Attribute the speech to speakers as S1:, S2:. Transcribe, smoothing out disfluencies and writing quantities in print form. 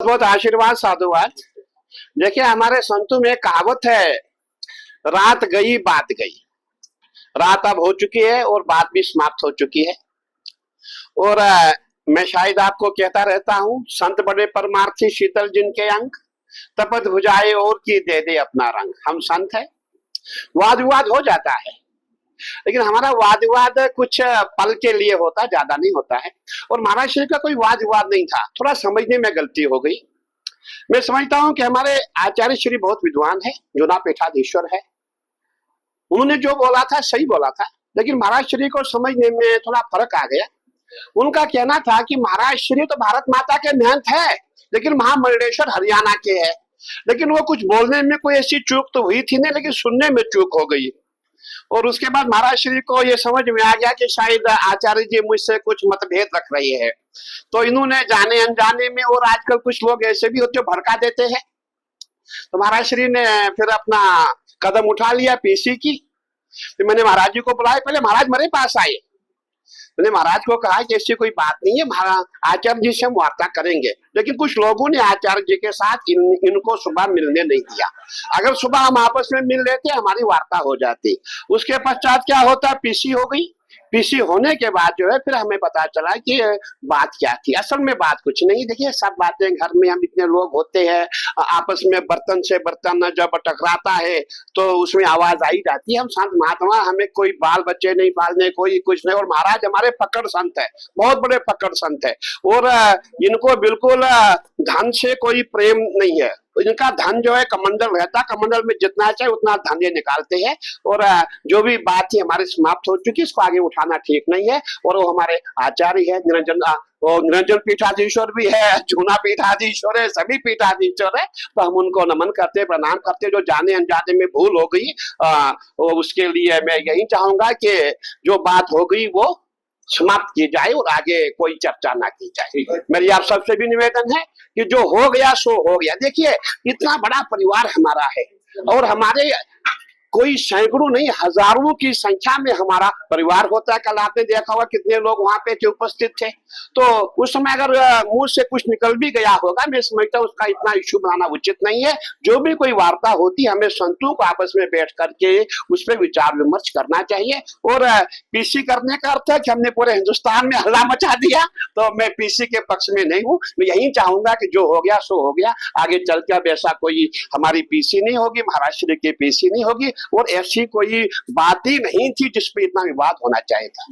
S1: बहुत आशीर्वाद साधुवाद। देखिए हमारे संतों में कहावत है, रात गई बात गई। रात अब हो चुकी है और बात भी समाप्त हो चुकी है। और मैं शायद आपको कहता रहता हूँ, संत बड़े परमार्थी शीतल जिनके अंग, तपत भुजाए और की दे दे अपना रंग। हम संत है, वाद विवाद हो जाता है, लेकिन हमारा वाद विवाद कुछ पल के लिए होता, ज्यादा नहीं होता है। और महाराज श्री का कोई वाद विवाद नहीं था, थोड़ा समझने में गलती हो गई। मैं समझता हूं कि हमारे आचार्य श्री बहुत विद्वान है, जुना पीठाधीश्वर है। उन्होंने जो बोला था सही बोला था, लेकिन महाराज श्री को समझने में थोड़ा फर्क आ गया। उनका कहना था कि महाराज श्री तो भारत माता के महंत है, लेकिन महामंडलेश्वर हरियाणा के है। लेकिन वो कुछ बोलने में कोई ऐसी चूक तो हुई थी नहीं, लेकिन सुनने में चूक हो गई। और उसके बाद महाराज श्री को ये समझ में आ गया कि शायद आचार्य जी मुझसे कुछ मतभेद रख रहे हैं। तो इन्होंने जाने अनजाने में, और आजकल कुछ लोग ऐसे भी होते भड़का देते हैं, तो महाराज श्री ने फिर अपना कदम उठा लिया पीसी की। तो मैंने महाराज जी को बुलाया, पहले महाराज मेरे पास आए। मैंने महाराज को कहा कि ऐसी कोई बात नहीं है, महाराज आचार्य जी से हम वार्ता करेंगे। लेकिन कुछ लोगों ने आचार्य जी के साथ इनको सुबह मिलने नहीं दिया। अगर सुबह हम आपस में मिल लेते हमारी वार्ता हो जाती। उसके पश्चात क्या होता, पीसी हो गई। पीसी होने के बाद जो है फिर हमें पता चला कि बात क्या थी। असल में बात कुछ नहीं। देखिए सब बातें घर में, हम इतने लोग होते हैं, आपस में बर्तन से बर्तन जब टकराता है तो उसमें आवाज आई जाती है। हम संत महात्मा, हमें कोई बाल बच्चे नहीं पालने, कोई कुछ नहीं। और महाराज हमारे पकड़ संत है, बहुत बड़े पकड़ संत है। और इनको बिल्कुल धन से कोई प्रेम नहीं है। इनका धन जो है कमंडल रहता, कमंडल में जितना चाहे उतना धन ये निकालते हैं। और जो भी बात थी हमारी समाप्त हो चुकी, इसको आगे उठाना ठीक नहीं है। और वो हमारे आचार्य है, निरंजन पीठाधीश्वर भी है, जूना पीठाधीश्वर है, सभी पीठाधीश्वर है। तो हम उनको नमन करते, प्रणाम करते। जो जाने अनजाने में भूल हो गई उसके लिए मैं यही चाहूंगा कि जो बात हो गई वो समाप्त की जाए और आगे कोई चर्चा ना की जाए। मेरी आप सबसे भी निवेदन है कि जो हो गया सो हो गया। देखिए इतना बड़ा परिवार हमारा है, और हमारे कोई सैकड़ों नहीं हजारों की संख्या में हमारा परिवार होता है। कल आपने देखा होगा कितने लोग वहां पे उपस्थित थे। तो उस समय अगर मुंह से कुछ निकल भी गया होगा, मैं समझता हूँ उसका इतना इश्यू बनाना उचित नहीं है। जो भी कोई वार्ता होती है, हमें संतों को आपस में बैठ करके उस पर विचार विमर्श करना चाहिए। और पीसी करने का अर्थ है कि हमने पूरे हिंदुस्तान में हल्ला मचा दिया, तो मैं पीसी के पक्ष में नहीं हूँ। मैं यही चाहूंगा कि जो हो गया सो हो गया। आगे चल के अब ऐसा कोई हमारी पीसी नहीं होगी, महाराज श्री की पीसी नहीं होगी। और ऐसी कोई बात ही नहीं थी जिसपे इतना विवाद होना चाहिए था।